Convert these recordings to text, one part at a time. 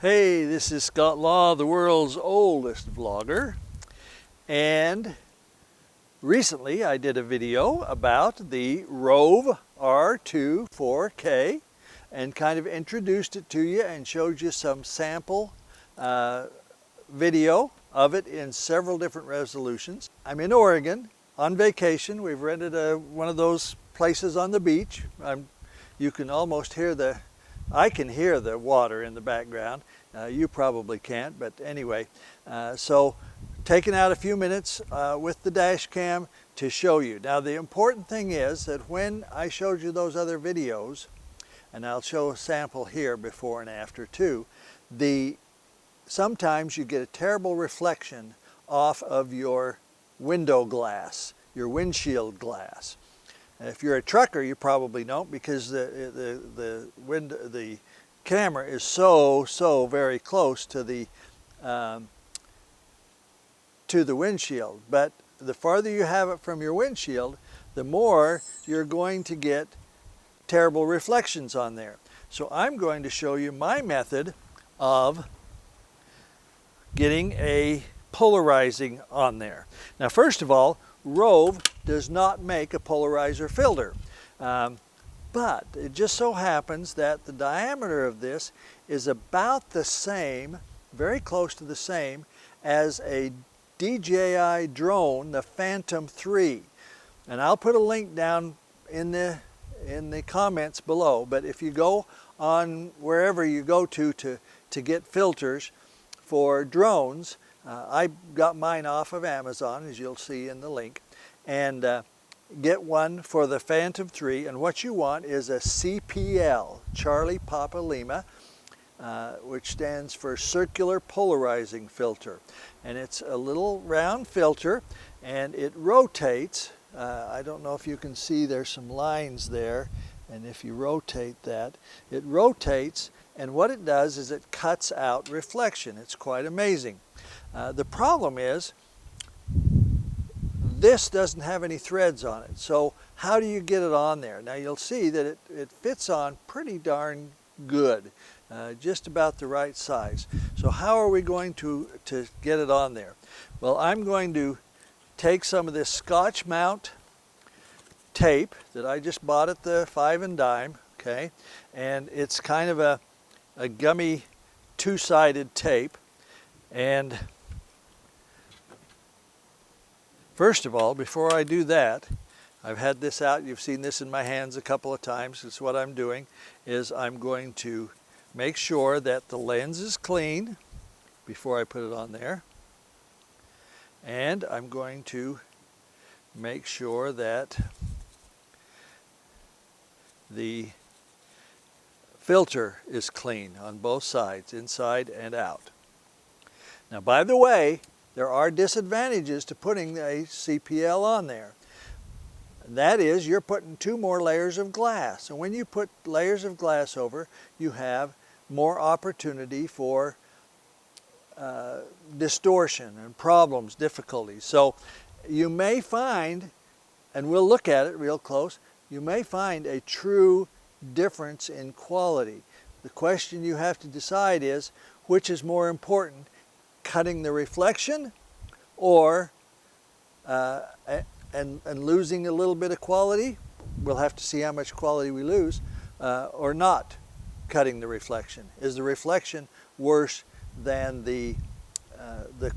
Hey, this is Scott Law, the world's oldest vlogger, and recently I did a video about the Rove R2-4K and kind of introduced it to you and showed you some sample video of it in several different resolutions. I'm in Oregon on vacation. We've rented one of those places on the beach. You can almost hear I can hear the water in the background. You probably can't, but anyway. So taking out a few minutes with the dash cam to show you. Now the important thing is that when I showed you those other videos, and I'll show a sample here before and after too, sometimes you get a terrible reflection off of your window glass, your windshield glass. If you're a trucker, you probably don't, because the camera is so very close to the windshield. But the farther you have it from your windshield, the more you're going to get terrible reflections on there. So I'm going to show you my method of getting a polarizing on there. Now, first of all, Rove does not make a polarizer filter, but it just so happens that the diameter of this is about the same, very close to the same, as a DJI drone, the Phantom 3. And I'll put a link down in the comments below, but if you go on wherever you go to get filters for drones, I got mine off of Amazon, as you'll see in the link, and get one for the Phantom 3, and what you want is a CPL, Charlie Papa Lima, which stands for Circular Polarizing Filter. And it's a little round filter, and it rotates. I don't know if you can see, there's some lines there, and if you rotate that, it rotates, and what it does is it cuts out reflection. It's quite amazing. The problem is, this doesn't have any threads on it. So how do you get it on there? Now you'll see that it fits on pretty darn good, just about the right size. So how are we going to get it on there? Well, I'm going to take some of this Scotch mount tape that I just bought at the 5 and dime, okay? And it's kind of a gummy two-sided tape. And first of all, before I do that, I've had this out, you've seen this in my hands a couple of times. It's what I'm doing, is I'm going to make sure that the lens is clean before I put it on there. And I'm going to make sure that the filter is clean on both sides, inside and out. Now, by the way, there are disadvantages to putting a CPL on there. That is, you're putting 2 more layers of glass. And when you put layers of glass over, you have more opportunity for distortion and problems, difficulties. So you may find, and we'll look at it real close, you may find a true difference in quality. The question you have to decide is, which is more important, cutting the reflection or and losing a little bit of quality? We'll have to see how much quality we lose, or not cutting the reflection. Is the reflection worse than the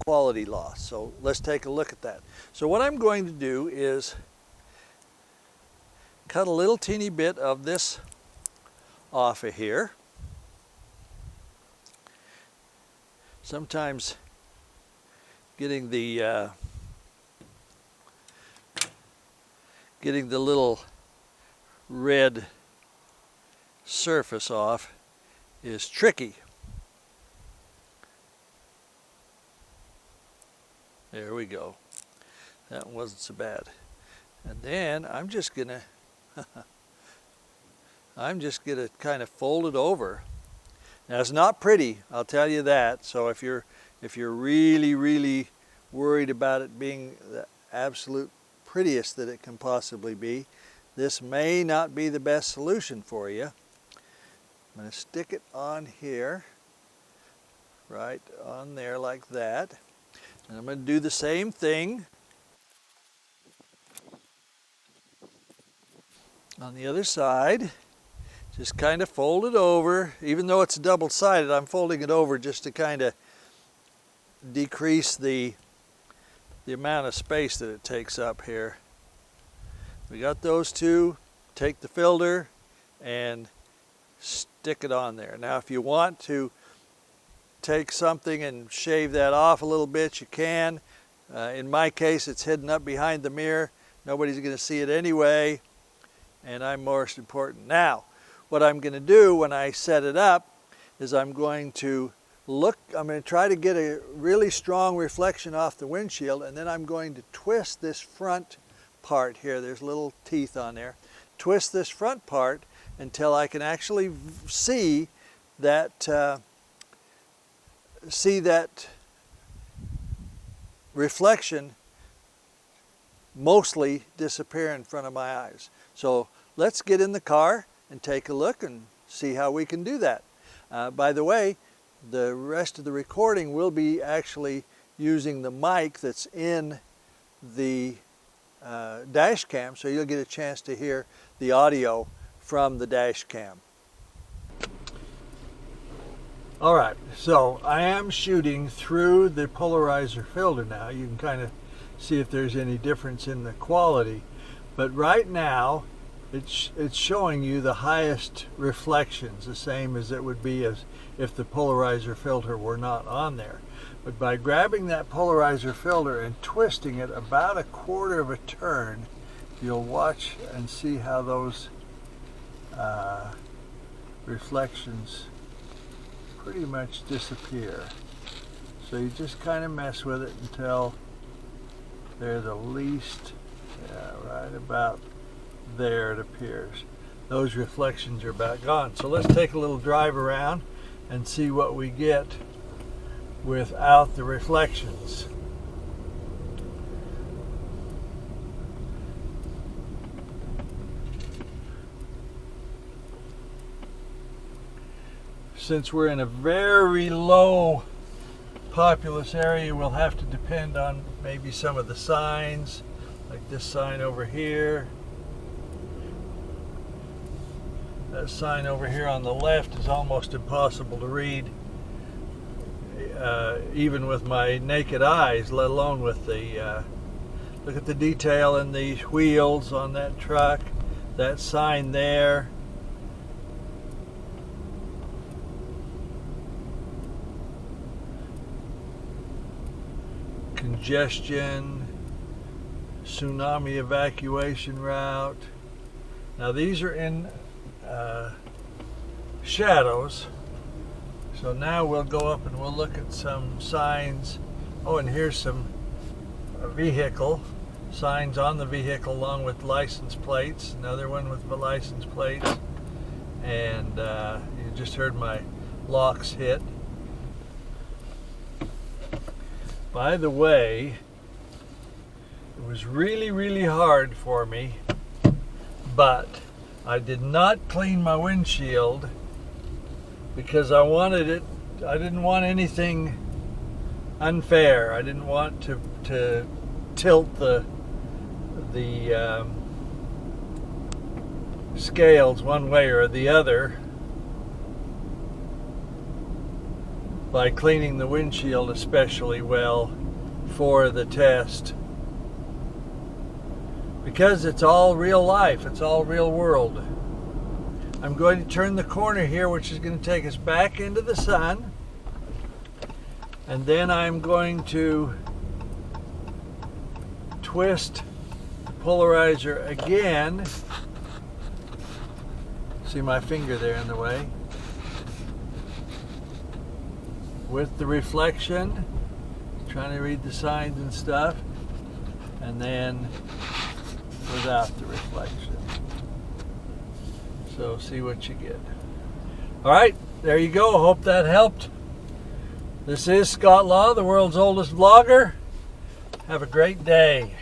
quality loss? So let's take a look at that. So what I'm going to do is cut a little teeny bit of this off of here. Sometimes getting the little red surface off is tricky. There we go. That wasn't so bad. And then I'm just gonna kind of fold it over. Now it's not pretty, I'll tell you that. So if you're really worried about it being the absolute prettiest that it can possibly be, this may not be the best solution for you. I'm going to stick it on here right on there like that. And I'm going to do the same thing on the other side. Just kind of fold it over. Even though it's double-sided, I'm folding it over just to kind of decrease the amount of space that it takes up here. We got those two. Take the filter and stick it on there. Now if you want to take something and shave that off a little bit, you can. In my case, it's hidden up behind the mirror. Nobody's going to see it anyway, and I'm most important. Now, what I'm going to do when I set it up is I'm going to try to get a really strong reflection off the windshield, and then I'm going to twist this front part here. There's little teeth on there. Twist this front part until I can actually see that reflection mostly disappear in front of my eyes. So let's get in the car and take a look and see how we can do that. By the way, the rest of the recording will be actually using the mic that's in the dash cam, so you'll get a chance to hear the audio from the dash cam. All right, so I am shooting through the polarizer filter now. You can kind of see if there's any difference in the quality, but right now it's showing you the highest reflections, the same as it would be as if the polarizer filter were not on there. But by grabbing that polarizer filter and twisting it about a quarter of a turn, you'll watch and see how those reflections pretty much disappear. So you just kind of mess with it until they're the least, right about there it appears. Those reflections are about gone. So let's take a little drive around and see what we get without the reflections. Since we're in a very low populous area, we'll have to depend on maybe some of the signs, like this sign over here. That sign over here on the left is almost impossible to read, even with my naked eyes, let alone with the, look at the detail in the wheels on that truck, that sign there. Congestion, tsunami evacuation route. Now these are in shadows. So now we'll go up and we'll look at some signs. Oh, and here's some vehicle signs on the vehicle along with license plates. Another one with the license plates. And you just heard my locks hit. By the way, it was really hard for me, but I did not clean my windshield because I wanted it, I didn't want anything unfair. I didn't want to tilt the scales one way or the other by cleaning the windshield especially well for the test, because it's all real life, it's all real world. I'm going to turn the corner here, which is going to take us back into the sun, and then I'm going to twist the polarizer again. See my finger there in the way. With the reflection, trying to read the signs and stuff, and then without the reflection. So see what you get. All right, there you go. Hope that helped. This is Scott Law, the world's oldest vlogger. Have a great day.